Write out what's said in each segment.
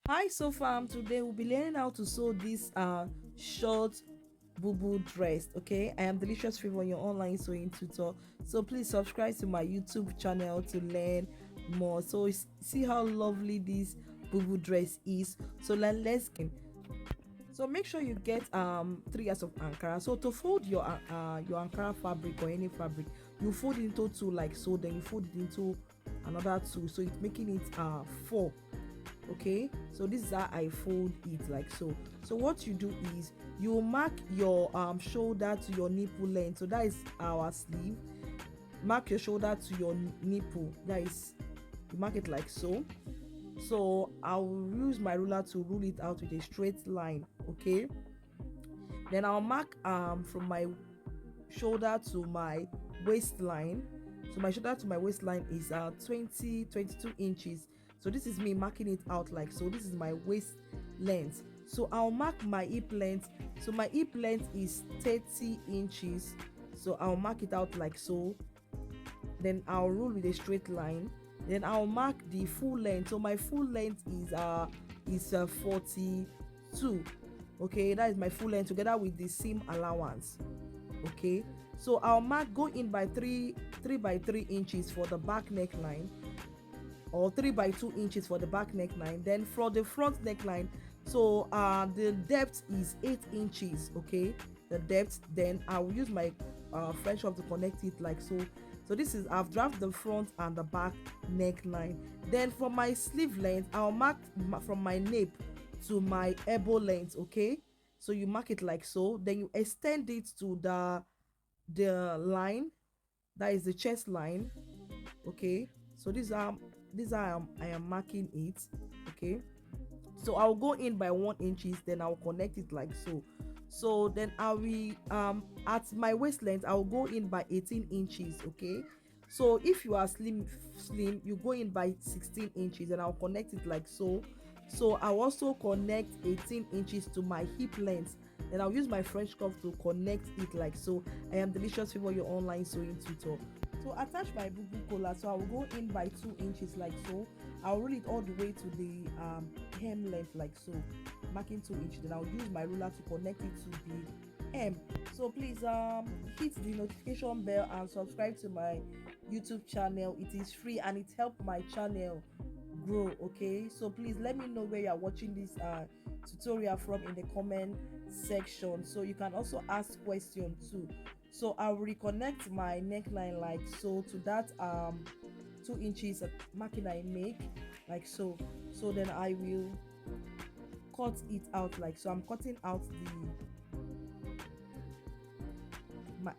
Hi, so fam. Today we'll be learning how to sew this short boo dress. Okay, I am Delicious Favor, your online sewing tutor. So please subscribe to my YouTube channel to learn more. So see how lovely this boo dress is. So let's get. So make sure you get 3 yards of Ankara. So to fold your Ankara fabric or any fabric, you fold it into two like so. Then you fold it into another two. So it's making it four. Okay, so this is how I fold it like so. So what you do is you mark your shoulder to your nipple length. So that is our sleeve. Mark your shoulder to your nipple. That is, you mark it like so. So I'll use my ruler to rule it out with a straight line. Okay, then I'll mark from my shoulder to my waistline. So my shoulder to my waistline is 22 inches. So this is me marking it out like so. This is my waist length. So I'll mark my hip length. So my hip length is 30 inches. So I'll mark it out like so. Then I'll rule with a straight line. Then I'll mark the full length. So my full length is 42. Okay, that is my full length together with the seam allowance. Okay, so I'll mark, go in by 3 by 3 inches for the back neckline, or 3 by 2 inches for the back neckline. Then for the front neckline, so the depth is 8 inches. Okay, the depth. Then I will use my French shop to connect it like so. So this is, I've drafted the front and the back neckline. Then for my sleeve length, I'll mark from my nape to my elbow length. Okay, so you mark it like so. Then you extend it to the line, that is the chest line. Okay, so I am marking it. Okay, so I'll go in by 1 inches, then I'll connect it like so. So then I will at my waist length, I'll go in by 18 inches. Okay, so if you are slim, you go in by 16 inches, and I'll connect it like so. So I'll also connect 18 inches to my hip length. Then I'll use my French cuff to connect it like so. I am Delicious Favor, your online sewing tutor. To attach my Bubu collar, so I will go in by 2 inches like so. I'll roll it all the way to the hem length like so, marking 2 inches. Then I'll use my ruler to connect it to the hem. So please hit the notification bell and subscribe to my YouTube channel. It is free and it helps my channel grow. Okay, so please let me know where you are watching this tutorial from in the comment section. So you can also ask questions too. So I'll reconnect my neckline like so to that 2 inches marking I make like so. So then I will cut it out like so. I'm cutting out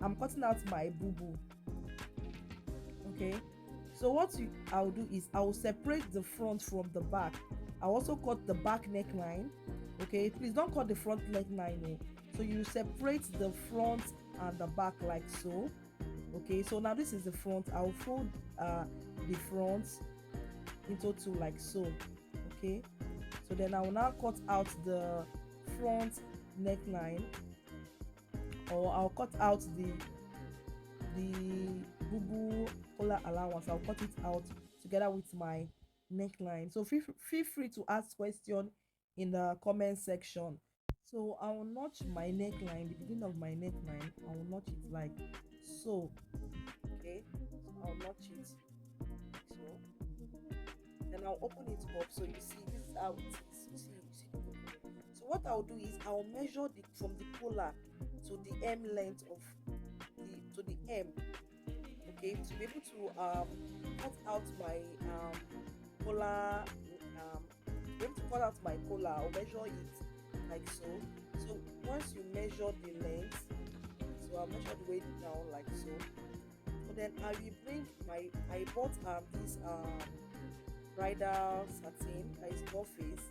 I'm cutting out my boo boo. Okay, so I'll do is I'll separate the front from the back. I'll also cut the back neckline. Okay, please don't cut the front neckline. No. So you separate the front and the back like so. Okay, so now this is the front. I'll fold the front into two like so. Okay, so then I will now cut out the front neckline, or I'll cut out the boo collar allowance. I'll cut it out together with my neckline. So feel free to ask question in the comment section. So I will notch my neckline, the beginning of my neckline. I will notch it like so. Okay, so I'll notch it like so. Then I'll open it up, so you see this is how it is. You see the opening. So what I'll do is I'll measure the from the collar to the hem length of the hem. Okay, to be able to cut out my collar, be able to cut out my collar, I'll measure it like so. So once you measure the length, so I'll measure the way down like so. So then I will bring I bought this bridal satin that is doll face.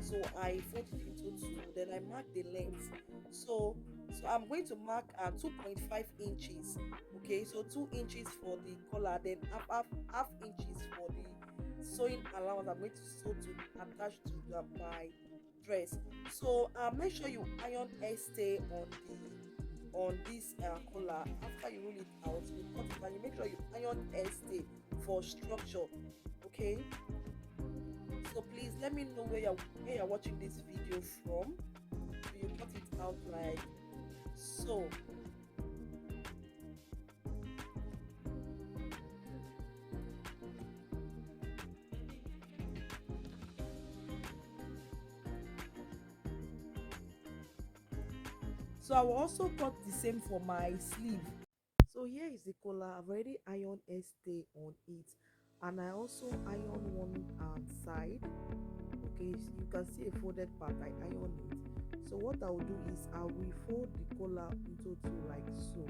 So I fold it into two, then I mark the length. So I'm going to mark 2.5 inches. Okay, so 2 inches for the collar, then half inches for the sewing allowance I'm going to sew to attach to my dress. So make sure you iron stay on this collar. After you roll it out, you cut it and you make sure you iron stay for structure. Okay, So please let me know where you're watching this video from. So you cut it out like so. So I will also cut the same for my sleeve. So here is the collar. I've already ironed a stay on it, and I also iron one side. Okay, so you can see a folded part. I iron it. So what I will do is I will fold the collar into two like so.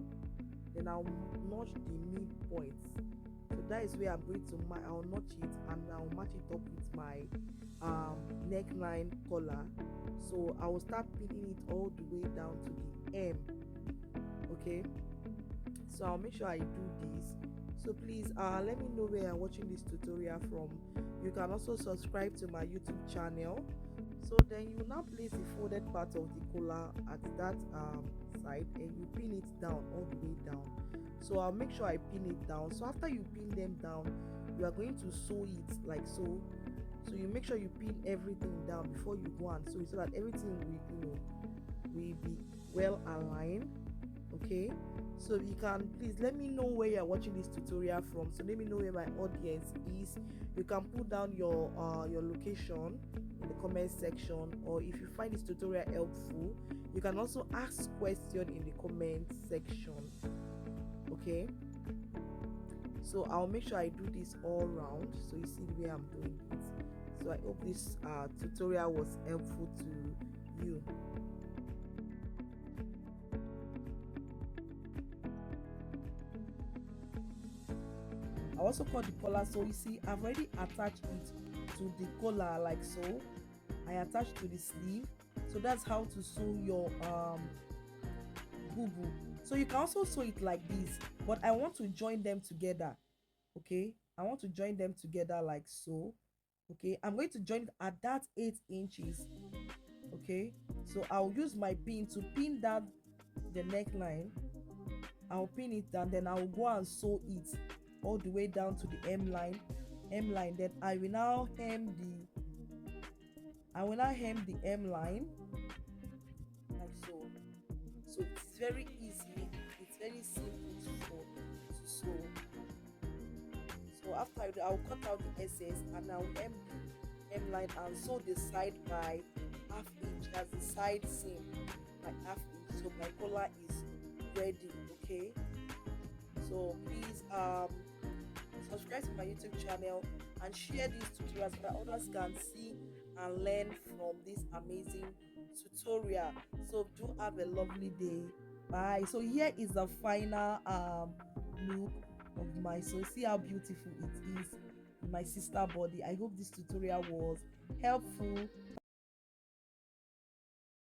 Then I'll notch the midpoints. So that is where I'm going to I'll notch it and I'll match it up with my neckline collar. So I will start pinning it all the way down to the hem. Okay, so I'll make sure I do this. So please let me know where you're watching this tutorial from. You can also subscribe to my YouTube channel. So then you now place the folded part of the collar at that side and you pin it down all the way down. So I'll make sure I pin it down. So after you pin them down, you are going to sew it like so. So you make sure you pin everything down before you go and sew it so that everything will be well aligned. Okay, so you can please let me know where you're watching this tutorial from. So let me know where my audience is. You can put down your location in the comment section, or if you find this tutorial helpful, you can also ask question in the comment section. Okay, so I'll make sure I do this all round so you see the way I'm doing it. So I hope this tutorial was helpful to you. I also cut the collar. So you see I've already attached it to the collar like so. I attached to the sleeve. So that's how to sew your bubu. So you can also sew it like this, but I want to join them together. Okay, I want to join them together like so. Okay, I'm going to join it at that 8 inches. Okay, so I'll use my pin to pin down the neckline. I'll pin it down, then I'll go and sew it all the way down to the hem line. Then I will now hem the hem line like so. So it's very easy, it's very simple to sew. So after I'll cut out the excess and I'll hem the hem line and sew the side by half inch as the side seam by half inch. So my collar is ready. Okay, so please subscribe to my YouTube channel and share these tutorials so that others can see and learn from this amazing tutorial. So do have a lovely day. Bye. So here is the final look of my, so see how beautiful it is in my sister body. I hope this tutorial was helpful.